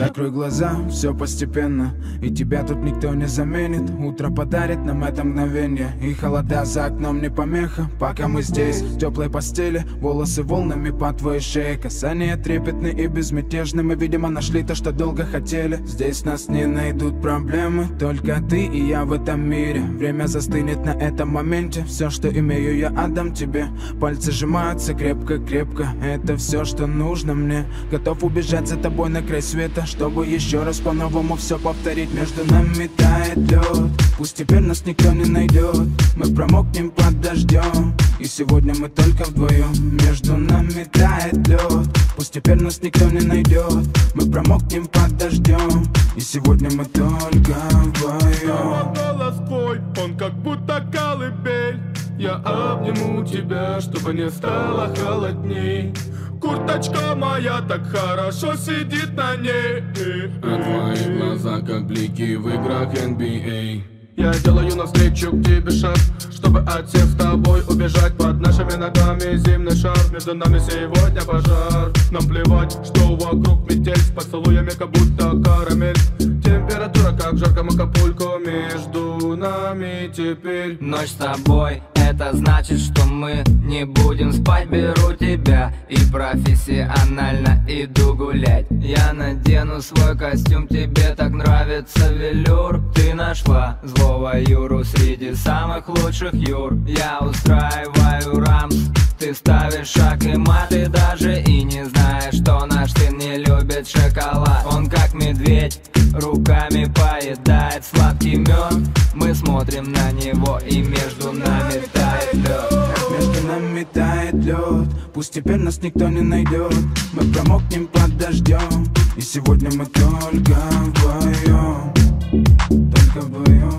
Закрой глаза, все постепенно, и тебя тут никто не заменит. Утро подарит нам это мгновение, и холода за окном не помеха. Пока мы здесь, в теплой постели, волосы волнами по твоей шее. Касания трепетны и безмятежны, мы, видимо, нашли то, что долго хотели. Здесь нас не найдут проблемы, только ты и я в этом мире. Время застынет на этом моменте, все, что имею, я отдам тебе. Пальцы сжимаются крепко-крепко, это все, что нужно мне. Готов убежать за тобой на край света, чтобы еще раз по-новому все повторить. Между нами тает лед, пусть теперь нас никто не найдет. Мы промокнем под дождем, и сегодня мы только вдвоем. Между нами тает лед, пусть теперь нас никто не найдет. Мы промокнем под дождем, и сегодня мы только вдвоем. Голос твой, он как будто колыбель. Я обниму тебя, чтобы не стало холодней. Курточка моя так хорошо сидит на ней. А твои глаза как блики в играх NBA. Я делаю навстречу к тебе шаг, чтобы от всех с тобой убежать. Под нашими ногами зимний шар, между нами сегодня пожар. Нам плевать, что вокруг метель, с поцелуями как будто карамель. Температура как в жарком Акапулько, между нами теперь. Ночь с тобой, это значит, что мы не будем спать. Беру тебя и профессионально иду гулять. Я надену свой костюм, тебе так нравится велюр. Ты нашла злого Юру среди самых лучших Юр. Я устраиваю рамс, ты ставишь шаг и мат. Ты даже и не знаешь, что наш сын не любит шоколад. Он как медведь, руками поедает сладкий мед. Мы смотрим на него, и между нами тает лед. Между нами тает лед, пусть теперь нас никто не найдет. Мы промокнем под дождем, и сегодня мы только вдвоем. Только вдвоем.